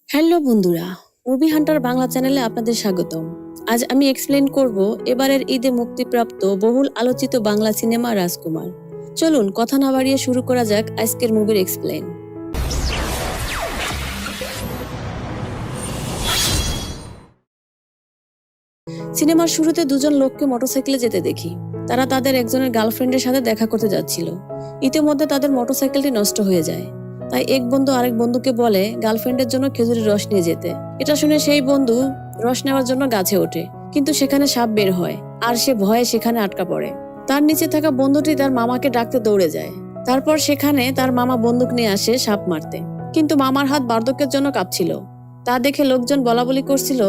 Hello বন্ধুরা, movie Hunter Bangla চ্যানেলে আপনাদের স্বাগতম। আজ আমি এক্সপ্লেন করব এবারের ঈদে মুক্তিপ্রাপ্ত বহুল আলোচিত বাংলা সিনেমা রাজকুমার। চলুন কথা না বাড়িয়ে শুরু করা যাক আজকের মুভির এক্সপ্লেন। সিনেমার শুরুতে দুজন লোককে মোটরসাইকেলে যেতে দেখি। তারা তাদের একজনের গার্লফ্রেন্ডের সাথে দেখা করতে যাচ্ছিল। ইতিমধ্যে তাদের মোটরসাইকেলটি নষ্ট হয়ে যায়। তাই এক বন্ধু আরেক বন্ধুকে বলে গার্লফ্রেন্ডের জন্য খেজুরের রস নিয়ে যেতে। এটা শুনে সেই বন্ধু রস নেওয়ার জন্য গাছে ওঠে, কিন্তু সেখানে সাপ বের হয় আর সে ভয়ে সেখানে আটকা পড়ে। তার নিচে থাকা বন্ধুটি তার মামাকে ডাকতে দৌড়ে যায়। তারপর সেখানে তার মামা বন্দুক নিয়ে আসে সাপ মারতে, কিন্তু মামার হাত বার্ধক্যের জন্য কাঁপছিল। তা দেখে লোকজন বলাবলি করছিল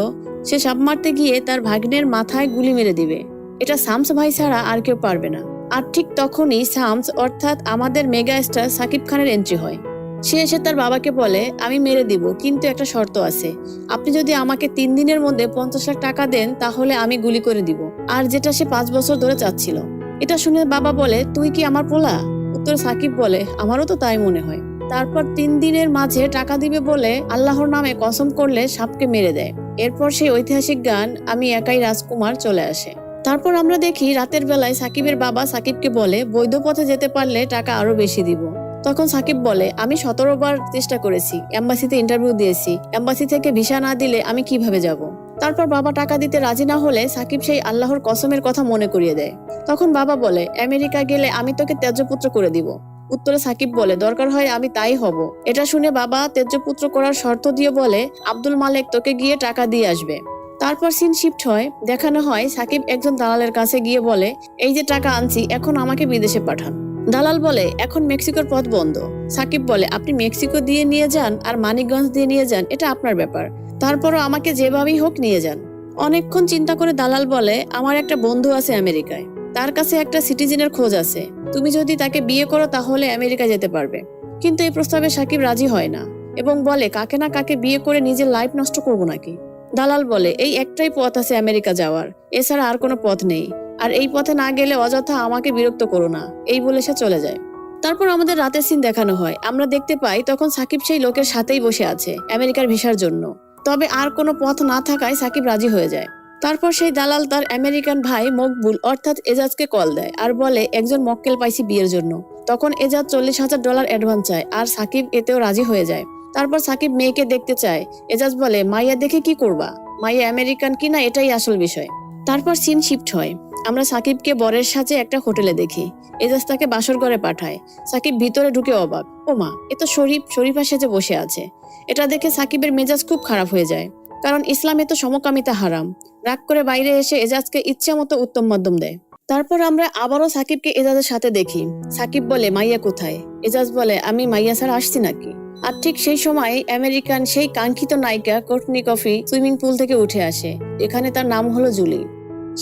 সে সাপ মারতে গিয়ে তার ভাগ্নের মাথায় গুলি মেরে দিবে। এটা শামস ভাই ছাড়া আর কেউ পারবে না। আর ঠিক তখনই শামস অর্থাৎ আমাদের মেগা স্টার সাকিব খানের এন্ট্রি হয়। সে এসে তার বাবাকে বলে, আমি মেরে দিব, কিন্তু একটা শর্ত আছে। আপনি যদি আমাকে 3 দিনের মধ্যে 50 লাখ টাকা দেন তাহলে আমি গুলি করে দিব। আর যেটা সে 5 বছর ধরে চাচ্ছিল। এটা শুনে বাবা বলে, তুই কি আমার পোলা? উত্তর সাকিব বলে, আমারও তো তাই মনে হয়। তারপর 3 দিনের মাঝে টাকা দিবে বলে আল্লাহর নামে কসম করলে সাপকে মেরে দেয়। এরপর সেই ঐতিহাসিক গান আমি একাই রাজকুমার চলে আসে। তারপর আমরা দেখি রাতের বেলায় সাকিবের বাবা সাকিবকে বলে, বৈধ পথে যেতে পারলে টাকা আরো বেশি দিব। তখন সাকিব বলে, আমি 17 বার চেষ্টা করেছি, এম্বাসিতে ইন্টারভিউ দিয়েছি, এম্বাসি থেকে ভিসা না দিলে আমি কিভাবে যাব। তারপর বাবা টাকা দিতে রাজি না হলে সাকিব সেই আল্লাহর কসমের কথা মনে করিয়ে দেয়। তখন বাবা বলে, আমেরিকা গেলে আমি তোকে ত্যায্যপুত্র করে দিব। উত্তরে সাকিব বলে, দরকার হয় আমি তাই হব। এটা শুনে বাবা ত্যায্যপুত্র করার শর্ত দিয়ে বলে, আব্দুল মালেক তোকে গিয়ে টাকা দিয়ে আসবে। তারপর সিন শিফট হয়, দেখানো হয় সাকিব একজন দালালের কাছে গিয়ে বলে, এই যে টাকা আনছি, এখন আমাকে বিদেশে পাঠান। দালাল বলে, এখন মেক্সিকোর পথ বন্ধ। সাকিব বলে, আপনি মেক্সিকো দিয়ে নিয়ে যান আর মানিকগঞ্জ দিয়ে নিয়ে যান, এটা আপনার ব্যাপার, তারপরও আমাকে যেভাবেই হোক নিয়ে যান। অনেকক্ষণ চিন্তা করে দালাল বলে, আমার একটা বন্ধু আছে আমেরিকায়, তার কাছে একটা সিটিজেনের খোঁজ আছে, তুমি যদি তাকে বিয়ে করো তাহলে আমেরিকা যেতে পারবে। কিন্তু এই প্রস্তাবে সাকিব রাজি হয় না এবং বলে, কাকে না কাকে বিয়ে করে নিজের লাইফ নষ্ট করবো নাকি। দালাল বলে, এই একটাই পথ আছে আমেরিকা যাওয়ার, এছাড়া আর কোনো পথ নেই, আর এই পথে না গেলে অযথা আমাকে বিরক্ত করো না। এই বলে সে চলে যায়। তারপর আমাদের রাতের সিন দেখানো হয়। আমরা দেখতে পাই তখন সাকিব সেই লোকের সাথেই বসে আছে আমেরিকার ভিসার জন্য। তবে আর কোনো পথ না থাকায় সাকিব রাজি হয়ে যায়। তারপর সেই দালাল তার আমেরিকান ভাই মকবুল অর্থাৎ এজাজকে কল দেয় আর বলে, একজন মক্কেল পাইছি বিয়ের জন্য। তখন এজাজ $40,000 অ্যাডভান্স চায় আর সাকিব এতেও রাজি হয়ে যায়। তারপর সাকিব মেয়েকে দেখতে চায়। এজাজ বলে, মাইয়া দেখে কি করবা, মাইয়া আমেরিকান কিনা এটাই আসল বিষয়। তারপর সিন শিফট হয়, আমরা সাকিবকে বরের সাথে একটা হোটেলে দেখি। এজাজ তাকে বাসর ঘরে পাঠায়। সাকিব ভিতরে ঢুকে অবাক, ও মা, এ তো শরীফা সেজে বসে আছে। এটা দেখে সাকিবের মেজাজ খুব খারাপ হয়ে যায়, কারণ ইসলামে তো সমকামিতা হারাম। রাগ করে বাইরে এসে এজাজকে ইচ্ছা মতো উত্তম মধ্যম দেয়। তারপর আমরা আবারও সাকিবকে এজাজের সাথে দেখি। সাকিব বলে, মাইয়া কোথায়? এজাজ বলে, আমি মাইয়া ছাড়া আসছি নাকি? আর ঠিক সেই সময় আমেরিকান সেই কাঙ্ক্ষিত নায়িকা কোর্টনি কফি সুইমিং পুল থেকে উঠে আসে। এখানে তার নাম হলো জুলি।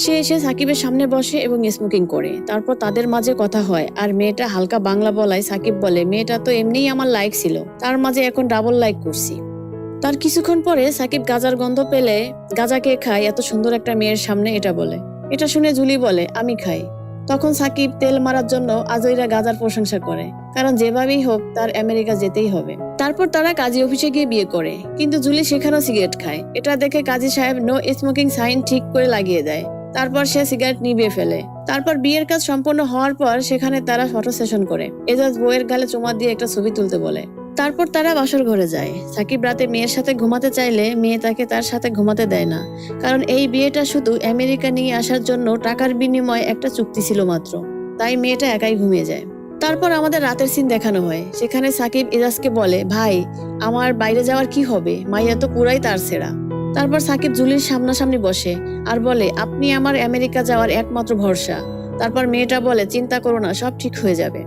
সে এসে সাকিবের সামনে বসে এবং স্মোকিং করে। তারপর তাদের মাঝে কথা হয় আর মেয়েটা হালকা বাংলা বলায় সাকিব বলে, মেয়েটা তো এমনিই আমার লাইক ছিল, তার মাঝে এখন ডাবল লাইক করছি। তার কিছুক্ষণ পরে সাকিব গাজার গন্ধ পেলে গাজা কে খায় এত সুন্দর একটা মেয়ের সামনে এটা বলে। এটা শুনে জুলি বলে, আমি খাই। তখন সাকিব তেল মারার জন্য আজইরা গাজার প্রশংসা করে, কারণ যেভাবেই হোক তার আমেরিকা যেতেই হবে। তারপর তারা কাজী অফিসে গিয়ে বিয়ে করে, কিন্তু জুলি সেখানেও সিগারেট খায়। এটা দেখে কাজী সাহেব নো স্মোকিং সাইন ঠিক করে লাগিয়ে দেয়। তারপর সে সিগারেট নিভিয়ে ফেলে। তারপর বিয়ের কাজ সম্পন্ন হওয়ার পর সেখানে তারা ফটো সেশন করে। এজাজ বউয়ের গালে চুমা দিয়ে একটা ছবি তুলতে বলে। তারপর তারা বাসর ঘরে যায়। সাকিব রাতে মেয়ের সাথে ঘুমাতে চাইলে মেয়ে তাকে তার সাথে ঘুমাতে দেয় না, কারণ এই বিয়েটা শুধু আমেরিকা নিয়ে আসার জন্য টাকার বিনিময়ে একটা চুক্তি ছিল মাত্র। তাই মেয়েটা একাই ঘুমিয়ে যায়। তারপর আমাদের রাতের সিন দেখানো হয়। সেখানে সাকিব এজাজকে বলে, ভাই, আমার বাইরে যাওয়ার কি হবে, মাইয়া তো পুরাই তার ছেঁড়া। তারপর সাকিব জুলির সামনাসামনি বসে আর বলে, আপনি আমার আমেরিকা যাওয়ার একমাত্র ভরসা। তারপর মেয়েটা বলে, চিন্তা করো না, সব ঠিক হয়ে যাবে।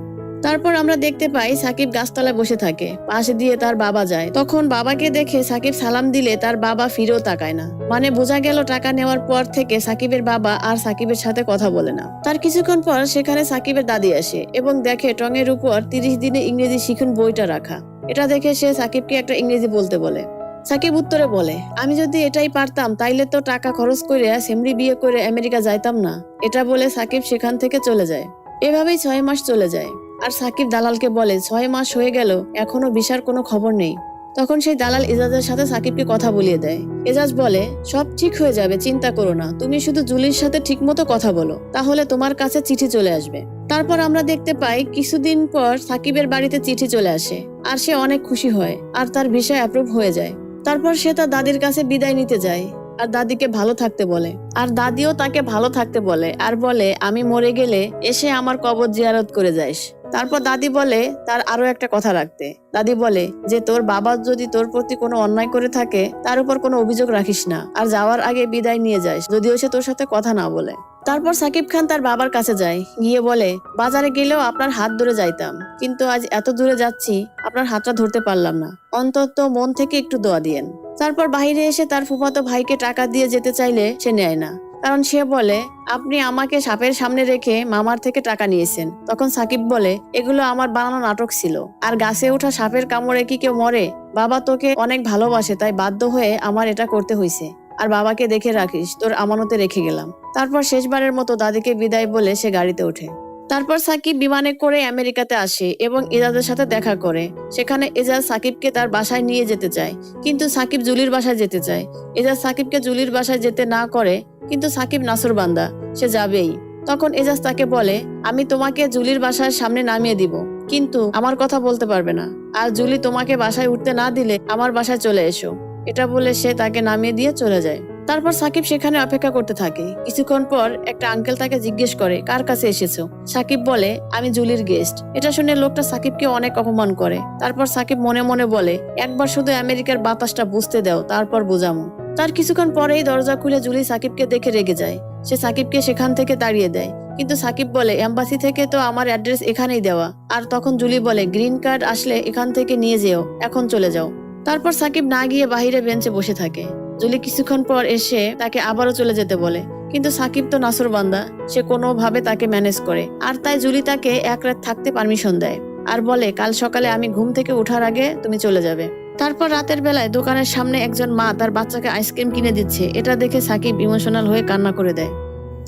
তারপর আমরা দেখতে পাই সাকিব গাছতলায় বসে থাকে, পাশে দিয়ে তার বাবা যায়। তখন বাবাকে দেখে সাকিব সালাম দিলে তার বাবা ফিরেও তাকায় না। মানে বোঝা গেল টাকা নেওয়ার পর থেকে সাকিবের বাবা আর সাকিবের সাথে কথা বলে না। তার কিছুক্ষণ পর সেখানে সাকিবের দাদি আসে এবং দেখে টঙের উপর 30 দিনে ইংরেজি শিখুন বইটা রাখা। এটা দেখে সে সাকিবকে একটা ইংরেজি বলতে বলে। সাকিব উত্তরে বলে, আমি যদি এটাই পারতাম তাইলে তো টাকা খরচ করে সেমরি বিয়ে করে আমেরিকা যাইতাম না। এটা বলে সাকিব সেখান থেকে চলে যায়। এভাবেই 6 মাস চলে যায়। আর সাকিব দালালকে বলে, 6 মাস হয়ে গেল, এখনো ভিসার কোনো খবর নেই। তখন সেই দালাল এজাজের সাথে সাকিবকে কথা বলিয়ে দেয়। এজাজ বলে, সব ঠিক হয়ে যাবে, চিন্তা করো না, তুমি শুধু জুলির সাথে ঠিকমতো কথা বলো, তাহলে তোমার কাছে চিঠি চলে আসবে। তারপর আমরা দেখতে পাই কিছুদিন পর সাকিবের বাড়িতে চিঠি চলে আসে, আর সে অনেক খুশি হয় আর তার ভিসা অ্যাপ্রুভ হয়ে যায়। তারপর সে তার দাদির কাছে বিদায় নিতে যায় আর দাদিকে ভালো থাকতে বলে, আর দাদিও তাকে ভালো থাকতে বলে আর বলে, আমি মরে গেলে এসে আমার কবর জিয়ারত করে যাইস। তারপর দাদি বলে তার আরো একটা কথা রাখতে। দাদি বলে যে তোর বাবা যদি তোর প্রতি কোনো অন্যায় করে থাকে তার উপর কোনো অভিযোগ রাখিস না, আর যাওয়ার আগে বিদায় নিয়ে যাস, যদিও সে তোর সাথে কথা না বলে। তারপর সাকিব খান তার বাবার কাছে যায়, গিয়ে বলে, বাজারে গেলেও আপনার হাত ধরে যাইতাম, কিন্তু আজ এত দূরে যাচ্ছি আপনার হাতটা ধরতে পারলাম না, অন্তত মন থেকে একটু দোয়া দিয়েন। তারপর বাইরে এসে তার ফুফাতো ভাইকে টাকা দিয়ে যেতে চাইলে সে নেয় না, কারণ সে বলে, আপনি আমাকে সাপের সামনে রেখে মামার থেকে টাকা নিয়েছেন। তখন সাকিব বলে, এগুলো আমার বানানো নাটক ছিল, আর গাছে ওঠা সাপের কামড়ে কি কেউ মরে? বাবা তোকে অনেক ভালোবাসে, তাই বাধ্য হয়ে আমার এটা করতে হয়েছে, আর বাবাকে দেখে রাখিস, তোর আমানতে রেখে গেলাম। তারপর শেষবারের মতো দাদিকে বিদায় বলে সে গাড়িতে ওঠে। তারপর সাকিব বিমানে করে আমেরিকাতে আসে এবং এজাজের সাথে দেখা করে। সেখানে এজাজ সাকিবকে তার বাসায় নিয়ে যেতে চায়, কিন্তু সাকিব জুলির বাসায় যেতে চায়। এজাজ সাকিবকে জুলির বাসায় যেতে না করে, কিন্তু সাকিব নাসরবান্দা, সে যাবেই। তখন এজাজ তাকে বলে, আমি তোমাকে জুলির বাসার সামনে নামিয়ে দিব, কিন্তু আমার কথা বলতে পারবে না, আর জুলি তোমাকে বাসায় উঠতে না দিলে আমার বাসায় চলে এসো। এটা বলে সে তাকে নামিয়ে দিয়ে চলে যায়। তারপর সাকিব সেখানে অপেক্ষা করতে থাকে। কিছুক্ষণ পর একটা আঙ্কেল তাকে জিজ্ঞেস করে, কার কাছে এসেছো? সাকিব বলে, আমি জুলির গেস্ট। এটা শুনে লোকটা সাকিবকে অনেক অপমান করে। তারপর সাকিব মনে মনে বলে, একবার শুধু আমেরিকার বাতাসটা বুঝতে দাও, তারপর বোঝামো। তার কিছুক্ষণ পরেই দরজা খুলে জুলি সাকিবকে দেখে রেগে যায়। সে সাকিবকে সেখান থেকে তাড়িয়ে দেয়, কিন্তু সাকিব বলে, এম্বাসি থেকে তো আমার অ্যাড্রেস এখানেই দেওয়া। আর তখন জুলি বলে, গ্রিন কার্ড আসলে এখান থেকে নিয়ে যেও, এখন চলে যাও। তারপর সাকিব না গিয়ে বাহিরে বেঞ্চে বসে থাকে। জুলি কিছুক্ষণ পর এসে তাকে আবারও চলে যেতে বলে, কিন্তু সাকিব তো নাসরবান্দা, সে কোনোভাবে তাকে ম্যানেজ করে, আর তাই জুলি তাকে এক রাত থাকতে পারমিশন দেয় আর বলে, কাল সকালে আমি ঘুম থেকে ওঠার আগে তুমি চলে যাবে। তারপর রাতের বেলায় দোকানের সামনে একজন মা তার বাচ্চাকে আইসক্রিম কিনে দিচ্ছে, এটা দেখে সাকিব ইমোশনাল হয়ে কান্না করে দেয়।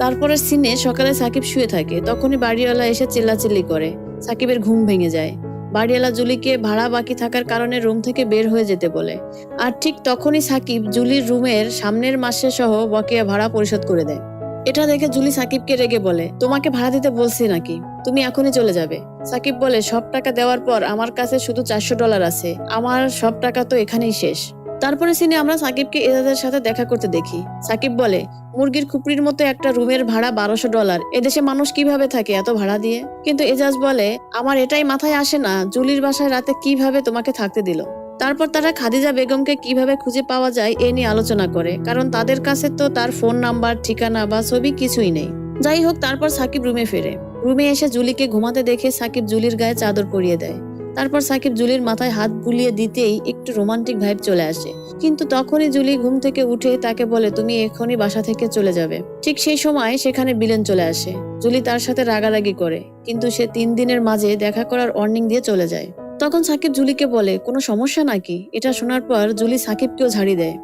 তারপরে সিনে সকালে সাকিব শুয়ে থাকে, তখনই বাড়িওয়ালা এসে চিল্লাচিল্লি করে। সাকিবের ঘুম ভেঙে যায়। বাড়িওয়ালা জুলিকে ভাড়া বাকি থাকার কারণে রুম থেকে বের হয়ে যেতে বলে, আর ঠিক তখনই সাকিব জুলির রুমের সামনের মাসে সহ বকেয়া ভাড়া পরিশোধ করে দেয়। এটা দেখে জুলি সাকিবকে রেগে বলে, তোমাকে ভাড়া দিতে বলছি নাকি, তুমি এখনই চলে যাবে। সাকিব বলে, সব টাকা দেওয়ার পর আমার কাছে শুধু $400 আছে, আমার সব টাকা তো এখানেই শেষ। তারপরে সিনে আমরা সাকিবকে এজাজের সাথে দেখা করতে দেখি। সাকিব বলে, মুরগির খুপড়ির মতো একটা রুমের ভাড়া $1200, এদেশে মানুষ কিভাবে থাকে এত ভাড়া দিয়ে? কিন্তু এজাজ বলে, আমার এটাই মাথায় আসে না, জুলির বাসায় রাতে কিভাবে তোমাকে থাকতে দিল। তারপর তারা খাদিজা বেগমকে কিভাবে খুঁজে পাওয়া যায় এ নিয়ে আলোচনা করে, কারণ তাদের কাছে তো তার ফোন নাম্বার, ঠিকানা বা ছবি কিছুই নেই। যাই হোক, তারপর সাকিব রুমে ফেরে। রুমে এসে জুলিকে ঘুমাতে দেখে সাকিব জুলির গায়ে চাদর পরিয়ে দেয়। তারপর সাকিব জুলির মাথায় হাত বুলিয়ে দিতেই একটু রোমান্টিক ভাইব চলে আসে, কিন্তু তখনই জুলি ঘুম থেকে উঠে তাকে বলে, তুমি এখনই বাসা থেকে চলে যাবে। ঠিক সেই সময় সেখানে বিলেন চলে আসে। জুলি তার সাথে রাগারাগি করে, কিন্তু সে 3 দিনের মাঝে দেখা করার ওয়ার্নিং দিয়ে চলে যায়। তখন সাকিব জুলিকে বলে, কোনো সমস্যা নাকি? এটা শোনার পর জুলি সাকিবকেও ঝাড়ি দেয়।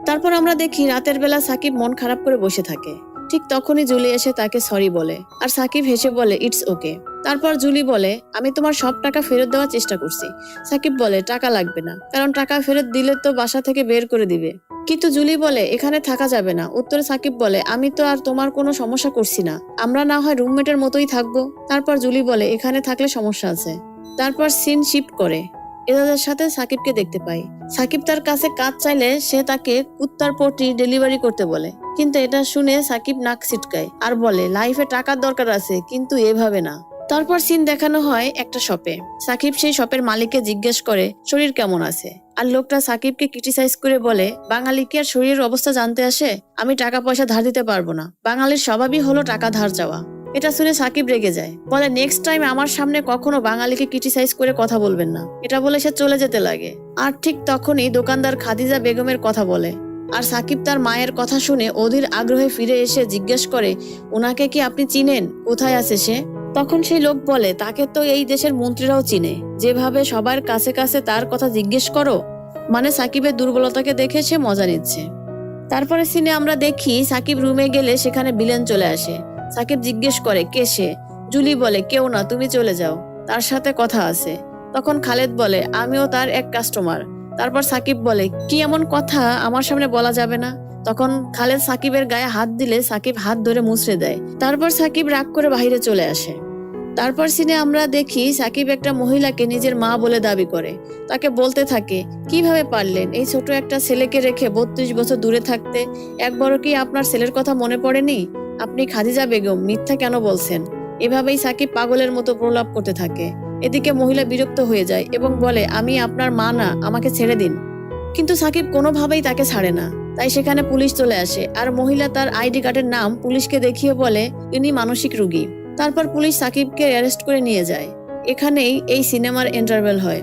তারপর আমরা দেখি রাতের বেলা সাকিব মন খারাপ করে বসে থাকে। ঠিক তখনই জুলি এসে তাকে সরি বলে, আর সাকিব হেসে বলে, ইটস ওকে। তারপর জুলি বলে, আমি তোমার সব টাকা ফেরত দেওয়ার চেষ্টা করছি। সাকিব বলে, টাকা লাগবে না, কারণ টাকা ফেরত দিলে তো বাসা থেকে বের করে দিবে। কিন্তু জুলি বলে, এখানে থাকা যাবে না। উত্তরে সাকিব বলে, আমি তো আর তোমার কোনো সমস্যা করছি না, আমরা না হয় রুমমেটের মতোই থাকবো। তারপর জুলি বলে, এখানে থাকলে সমস্যা আছে। তারপর সিন শিফট করে এজাজের সাথে সাকিবকে দেখতে পাই। সাকিব তার কাছে কাজ চাইলে সে তাকে কুত্তার পটি ডেলিভারি করতে বলে, কিন্তু এটা শুনে সাকিব নাক ছিটকায় আর বলে, লাইফে টাকার দরকার আছে, কিন্তু এভাবে না। তারপর সিন দেখানো হয় একটা শপে। সাকিব সেই শপের মালিককে জিজ্ঞেস করে শরীর কেমন আছে, আর লোকটা সাকিবকে ক্রিটিসাইজ করে বলে, বাঙালি কি আর শরীরের অবস্থা জানতে আসে? আমি টাকা পয়সা ধার দিতে পারবো না, বাঙালির স্বভাবই হলো টাকা ধার চাওয়া। এটা শুনে সাকিব রেগে যায়, বলে, নেক্সট টাইম আমার সামনে কখনো বাঙালিকে ক্রিটিসাইজ করে কথা বলবেন না। এটা বলে সে চলে যেতে লাগে। আর ঠিক তখনই দোকানদার খাদিজা বেগমের কথা বলে, আর সাকিব তার মায়ের কথা শুনে অধীর আগ্রহে ফিরে এসে জিজ্ঞেস করে, ওনাকে কি আপনি চিনেন? কোথায় আছে সে? তখন সেই লোক বলে, তাকে তো এই দেশের মন্ত্রীরাও চিনে, যেভাবে সবার কাছে কাছে তার কথা জিজ্ঞেস করো। মানে সাকিবের দুর্বলতাকে দেখে সে মজা নিচ্ছে। তারপরে সিনে আমরা দেখি সাকিব রুমে গেলে সেখানে বিলেন চলে আসে। সাকিব জিজ্ঞেস করে, কে সে? জুলি বলে, কেউ না, তুমি চলে যাও, তার সাথে কথা আছে। তখন খালেদ বলে, আমিও তার এক কাস্টমার, তারপর সাকিব বলে, কি এমন কথা আমার সামনে বলা যাবে না। তখন খালেদ সাকিবের গায়ে হাত দিলে সাকিব হাত ধরে মুচড়ে দেয়। তারপর সাকিব রাগ করে বাইরে চলে আসে। তারপর সিনে আমরা দেখি সাকিব একটা মহিলাকে নিজের মা বলে দাবি করে। তাকে বলতে থাকে, কিভাবে পারলেন এই ছোট একটা ছেলেকে রেখে 32 বছর দূরে থাকতে? একবারও কি আপনার ছেলের কথা মনে পড়েনি? আপনি খাদিজা বেগম, মিথ্যা কেন বলছেন? এভাবেই সাকিব পাগলের মতো প্রলাপ করতে থাকে। এদিকে মহিলা বিরক্ত হয়ে যায় এবং বলে, আমি আপনার মা না, আমাকে ছেড়ে দিন। কিন্তু সাকিব কোনোভাবেই তাকে ছাড়ে না। তাই সেখানে পুলিশ চলে আসে আর মহিলা তার আইডি কার্ডের নাম পুলিশকে দেখিয়ে বলে ইনি মানসিক রোগী। তারপর পুলিশ সাকিবকে অ্যারেস্ট করে নিয়ে যায়। এখানেই এই সিনেমার ইন্টারভেল হয়।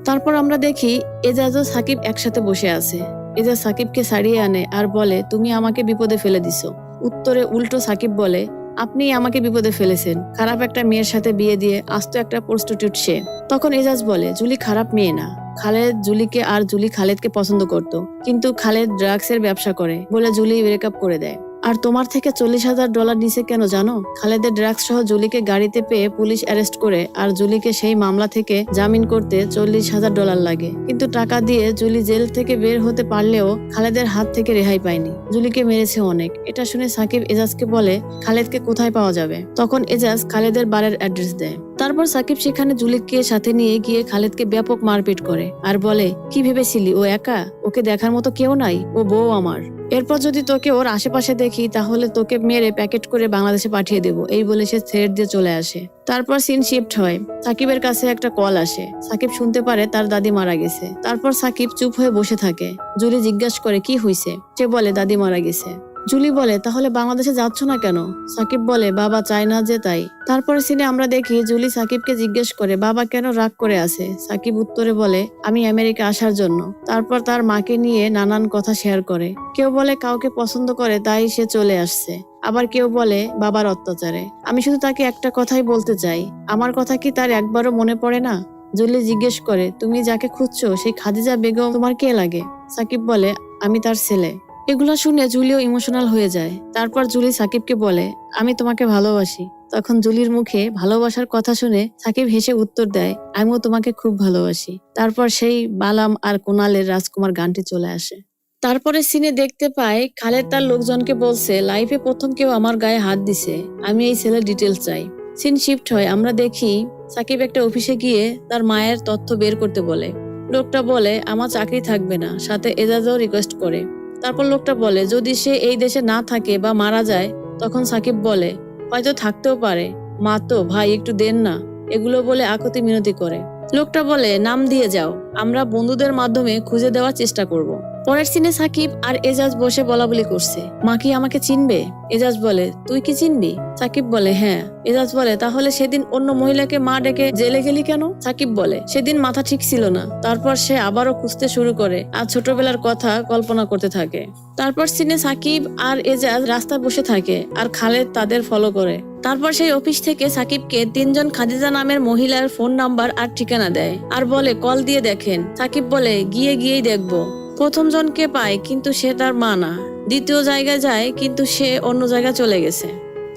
তারপর আমরা দেখি এজাজ ও সাকিব একসাথে বসে আছে। এজাজ সাকিবকে ছাড়িয়ে আনে আর বলে, তুমি আমাকে বিপদে ফেলে দিছো। উত্তরে উল্টো সাকিব বলে, আপনি আমাকে বিপদে ফেলেছেন, খারাপ একটা মেয়ের সাথে বিয়ে দিয়ে আস্ত একটা প্রস্টিটিউট সে। তখন এজাজ বলে, জুলি খারাপ মেয়ে না। খালেদ জুলিকে আর জুলি খালেদকে পছন্দ করত, কিন্তু খালেদ ড্রাগসের ব্যবসা করে বলে জুলি ব্রেকআপ করে দেয়। আর তোমার থেকে $40,000 নিছে কেন জানো? খালেদের ড্রাগস সহ জুলিকে গাড়িতে পেয়ে পুলিশ অ্যারেস্ট করে আর জুলিকে সেই মামলা থেকে জামিন করতে $40,000 লাগে। কিন্তু টাকা দিয়ে জুলি জেল থেকে বের হতে পারলেও খালেদের হাত থেকে রেহাই পায়নি। জুলিকে মেরেছে অনেক। এটা শুনে সাকিব এজাজকে বলে, খালেদকে কোথায় পাওয়া যাবে? তখন এজাজ খালেদের বাড়ির অ্যাড্রেস দেয়। তারপর সাকিব সেখানে জুলিকে সাথে নিয়ে গিয়ে খালেদকে ব্যাপক মারপিট করে আর বলে, কি ভেবেছিলি ও একা? ওকে দেখার মতো কেউ নাই, ও বউ আমার। এরপর যদি তোকে ওর আশেপাশে দেখি তাহলে তোকে মেরে প্যাকেট করে বাংলাদেশে পাঠিয়ে দেবো, এই বলে সে থ্রেট দিয়ে চলে আসে। তারপর সিন শিফট হয়। সাকিবের কাছে একটা কল আসে। সাকিব শুনতে পারে তার দাদি মারা গেছে। তারপর সাকিব চুপ হয়ে বসে থাকে। জুলি জিজ্ঞাসা করে, কি হয়েছে? সে বলে, দাদি মারা গেছে। জুলি বলে, তাহলে বাংলাদেশে যাচ্ছ না কেন? সাকিব বলে, বাবা চায় না যে তাই। তারপরে সিনে আমরা দেখি জুলি সাকিবকে জিজ্ঞেস করে, বাবা কেন রাগ করে আছে? সাকিব উত্তরে বলে, আমি আমেরিকা আসার জন্য। তারপর তার মাকে নিয়ে নানান কথা শেয়ার করে। কেউ বলে কাউকে পছন্দ করে তাই সে চলে আসছে, আবার কেউ বলে বাবার অত্যাচারে। আমি শুধু তাকে একটা কথাই বলতে চাই, আমার কথা কি তার একবারও মনে পড়ে না? জুলি জিজ্ঞেস করে, তুমি যাকে খুঁজছো সেই খাদিজা বেগম তোমার কে লাগে? সাকিব বলে, আমি তার ছেলে। এগুলা শুনে জুলিও ইমোশনাল হয়ে যায়। তারপর জুলি সাকিবকে বলে, আমি তোমাকে ভালোবাসি। তখন জুলির মুখে ভালোবাসার কথা শুনে সাকিব হেসে উত্তর দেয়, আমিও তোমাকে খুব ভালোবাসি। তারপর সেই বালাম আর কুনালের রাজকুমার গানটি চলে আসে। তারপরে সিনে দেখতে পায় খালেদ তার লোকজনকে বলছে, লাইফে প্রথম কেউ আমার গায়ে হাত দিছে, আমি এই ছেলের ডিটেলস চাই। সিন শিফট হয়। আমরা দেখি সাকিব একটা অফিসে গিয়ে তার মায়ের তথ্য বের করতে বলে। লোকটা বলে, আমার চাকরি থাকবে না, সাথে এজাজও রিকোয়েস্ট করে। তারপর লোকটা বলে, যদি সে এই দেশে না থাকে বা মারা যায়? তখন সাকিব বলে, হয়তো থাকতেও পারে, মা তো, ভাই একটু দেন না। এগুলো বলে আকুতি মিনতি করে। লোকটা বলে, নাম দিয়ে যাও, আমরা বন্ধুদের মাধ্যমে খুঁজে দেওয়ার চেষ্টা করব। পরের সিনে সাকিব আর এজাজ বসে বলাবলি করছে, মা কি আমাকে চিনবে? এজাজ বলে, তুই কি চিনবি? সাকিব বলে, হ্যাঁ। এজাজ বলে, তাহলে সেদিন অন্য মহিলাকে মা ডেকে জেলে গেলি কেন? সাকিব বলে, সেদিন মাথা ঠিক ছিল না। তারপর সে আবারও খুঁজতে শুরু করে আর ছোটবেলার কথা কল্পনা করতে থাকে। তারপর সিনে সাকিব আর এজাজ রাস্তায় বসে থাকে আর খালেদ তাদের ফলো করে। তারপর সেই অফিস থেকে সাকিবকে 3 জন খাদিজা নামের মহিলার ফোন নাম্বার আর ঠিকানা দেয় আর বলে, কল দিয়ে দেখেন। সাকিব বলে, গিয়েই দেখবো। প্রথম জনকে পায়, কিন্তু সে তার মা না। দ্বিতীয় জায়গায় যায়, কিন্তু সে অন্য জায়গায় চলে গেছে।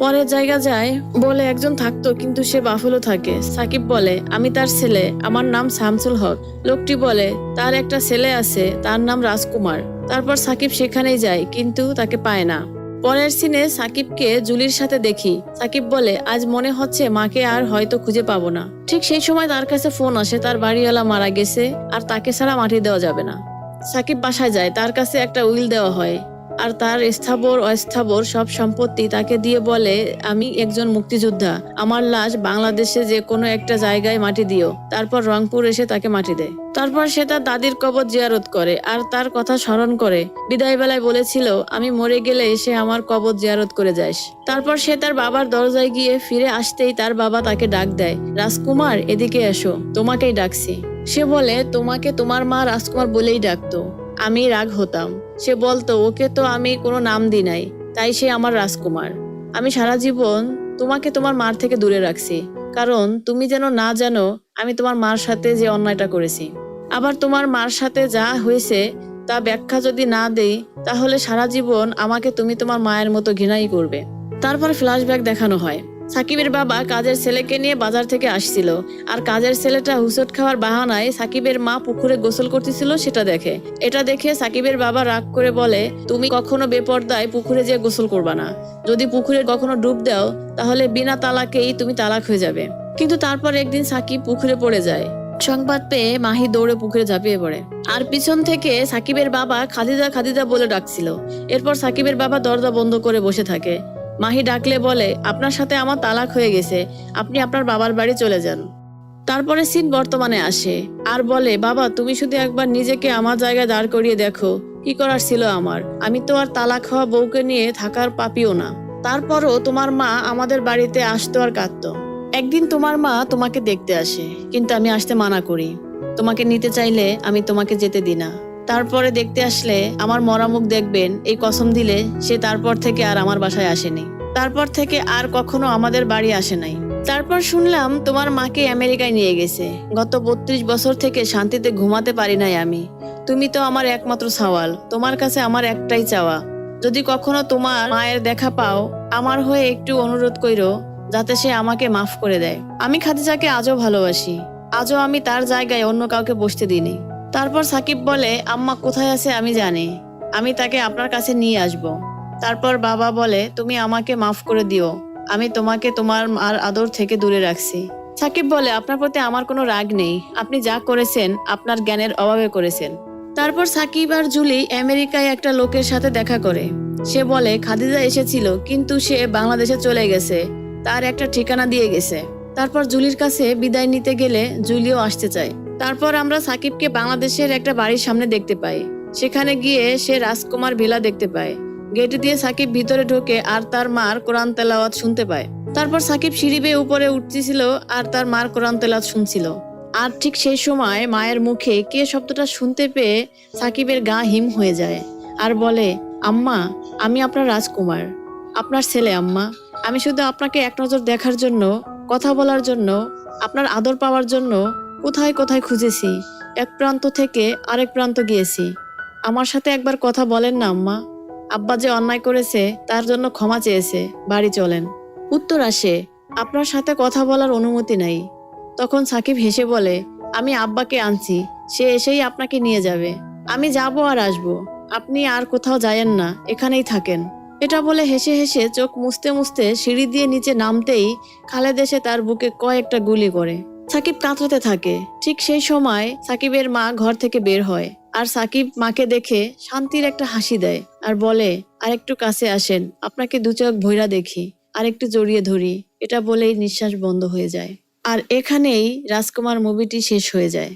পরের জায়গা যায়, বলে একজন থাকতো, কিন্তু সে বাফেলো থাকে। সাকিব বলে, আমি তার ছেলে, আমার নাম শামসুল হক। লোকটি বলে, তার একটা ছেলে আছে, তার নাম রাজকুমার। তারপর সাকিব সেখানেই যায়, কিন্তু তাকে পায় না। পরের সিনে সাকিবকে জুলির সাথে দেখি। সাকিব বলে, আজ মনে হচ্ছে মাকে আর হয়তো খুঁজে পাবো না। ঠিক সেই সময় তার কাছে ফোন আসে, তার বাড়িওয়ালা মারা গেছে আর তাকে ছাড়া মাটি দেওয়া যাবে না। সাকিব বাসায় যায়, তার কাছে একটা উইল দেওয়া হয় আর তার স্থাবর অস্থাবর সব সম্পত্তি তাকে দিয়ে বলে, আমি একজন মুক্তিযোদ্ধা, আমার লাশ বাংলাদেশে যে কোনো একটা জায়গায় মাটি দিও। তারপর রংপুর এসে তাকে মাটি দেয়। তারপর সে তার দাদির কবর জিয়ারত করে আর তার কথা স্মরণ করে। বিদায় বেলায় বলেছিল, আমি মরে গেলে এসে আমার কবর জিয়ারত করে যাস। তারপর সে তার বাবার দরজায় গিয়ে ফিরে আসতেই তার বাবা তাকে ডাক দেয়, রাজকুমার এদিকে এসো, তোমাকেই ডাকছি। সে বলে, তোমাকে তোমার মা রাজকুমার বলেই ডাকতো। আমি রাগ হতাম। সে বলতো, ওকে তো আমি কোনো নাম দিই নাই, তাই সে আমার রাজকুমার। আমি সারা জীবন তোমাকে তোমার মার থেকে দূরে রাখছি, কারণ তুমি যেন না জানো আমি তোমার মার সাথে যে অন্যায়টা করেছি। আবার তোমার মার সাথে যা হয়েছে তা ব্যাখ্যা যদি না দেই, তাহলে সারা জীবন আমাকে তুমি তোমার মায়ের মতো ঘৃণাই করবে। তারপর ফ্ল্যাশব্যাক দেখানো হয়। সাকিবের বাবা কাজের ছেলেকে নিয়ে বাজার থেকে আসছিল, আর কাজের ছেলেটা হুসট খাওয়ার বাহানায় সাকিবের মা পুকুরে গোসল করতেছিল সেটা দেখে। এটা দেখে সাকিবের বাবা রাগ করে বলে, তুমি কখনো বেপরদায় পুকুরে যেয়ে গোসল করবা না। যদি পুকুরে কখনো ডুব দাও তাহলে বিনা তালাকেই তুমি তালাক হয়ে যাবে। কিন্তু তারপর একদিন সাকিব পুকুরে পড়ে যায়। সংবাদ পেয়ে মাহি দৌড়ে পুকুরে ঝাঁপিয়ে পড়ে, আর পিছন থেকে সাকিবের বাবা খাদিজা খাদিজা বলে ডাকছিল। এরপর সাকিবের বাবা দরজা বন্ধ করে বসে থাকে। মাহি ডাকলে বলে, আপনার সাথে আমার তালাক হয়ে গেছে, আপনি আপনার বাবার বাড়ি চলে যান। তারপরে সিন বর্তমানে আসে আর বলে, বাবা তুমি শুধু একবার নিজেকে আমার জায়গায় দাঁড় করিয়ে দেখো, কি করার ছিল আমার। আমি তো আর তালাক হওয়া বউকে নিয়ে থাকার পাপিও না। তারপরও তোমার মা আমাদের বাড়িতে আসতো আর কাঁদতো। একদিন তোমার মা তোমাকে দেখতে আসে, কিন্তু আমি আসতে মানা করি। তোমাকে নিতে চাইলে আমি তোমাকে যেতে দিই না। তারপরে দেখতে আসলে আমার মরা মুখ দেখবেন, এই কসম দিলে সে তারপর থেকে আর আমার বাসায় আসেনি। তারপর থেকে আর কখনো আমাদের বাড়ি আসে নাই। তারপর শুনলাম তোমার মাকে আমেরিকায় নিয়ে গেছে। গত 32 বছর থেকে শান্তিতে ঘুমাতে পারি নাই আমি। তুমি তো আমার একমাত্র সওয়াল, তোমার কাছে আমার একটাই চাওয়া, যদি কখনো তোমার মায়ের দেখা পাও আমার হয়ে একটু অনুরোধ কইরো, যাতে সে আমাকে মাফ করে দেয়। আমি খাদিজাকে আজও ভালোবাসি, আজও আমি তার জায়গায় অন্য কাউকে বসতে দিইনি। তারপর সাকিব বলে, আম্মা কোথায় আছে আমি জানি, আমি তাকে আপনার কাছে নিয়ে আসব। তারপর বাবা বলে, তুমি আমাকে মাফ করে দিও, আমি তোমাকে তোমার মার আদর থেকে দূরে রাখছি। সাকিব বলে, আপনার প্রতি আমার কোনো রাগ নেই, আপনি যা করেছেন আপনার জ্ঞানের অভাবে করেছেন। তারপর সাকিব আর জুলি আমেরিকায় একটা লোকের সাথে দেখা করে। সে বলে খাদিজা এসেছিল, কিন্তু সে বাংলাদেশে চলে গেছে, তার একটা ঠিকানা দিয়ে গেছে। তারপর জুলির কাছে বিদায় নিতে গেলে জুলিও আসতে চায়। তারপর আমরা সাকিবকে বাংলাদেশের একটা বাড়ির সামনে দেখতে পাই। সেখানে গিয়ে সে রাজকুমার ভিলা দেখতে পায়। গেট দিয়ে সাকিব ভিতরে ঢোকে আর তার মার কোরআন তেলাওয়াত শুনতে পায়। তারপর সাকিব সিঁড়ি বেয়ে উপরে উঠতেছিল আর তার মার কোরআন তেলাওয়াত শুনছিল। আর ঠিক সেই সময় মায়ের মুখে কে শব্দটা শুনতে পেয়ে সাকিবের গা হিম হয়ে যায় আর বলে, আম্মা আমি আপনার রাজকুমার, আপনার ছেলে আম্মা। আমি শুধু আপনাকে এক নজর দেখার জন্য, কথা বলার জন্য, আপনার আদর পাওয়ার জন্য কোথায় কোথায় খুঁজেছি, এক প্রান্ত থেকে আরেক প্রান্ত গিয়েছি। আমার সাথে একবার কথা বলেন না আম্মা। আব্বা যে অন্যায় করেছে তার জন্য ক্ষমা চেয়েছে, বাড়ি চলেন। উত্তর আসে, আপনার সাথে কথা বলার অনুমতি নাই। তখন সাকিব হেসে বলে, আমি আব্বাকে আনছি, সে এসেই আপনাকে নিয়ে যাবে। আমি যাব আর আসবো, আপনি আর কোথাও যায়েন না, এখানেই থাকেন। এটা বলে হেসে হেসে চোখ মুছতে মুছতে সিঁড়ি দিয়ে নিচে নামতেই খালেদ এসে তার বুকে কয়েকটা গুলি করে। সাকিব কাঁদতে থাকে। ঠিক সেই সময় সাকিবের মা ঘর থেকে বের হয় আর সাকিব মাকে দেখে শান্তির একটা হাসি দেয় আর বলে, আর একটু কাছে আসেন, আপনাকে দু চোখ ভৈরা দেখি, আর একটু জড়িয়ে ধরি। এটা বলেই নিঃশ্বাস বন্ধ হয়ে যায়। আর এখানেই রাজকুমার মুভিটি শেষ হয়ে যায়।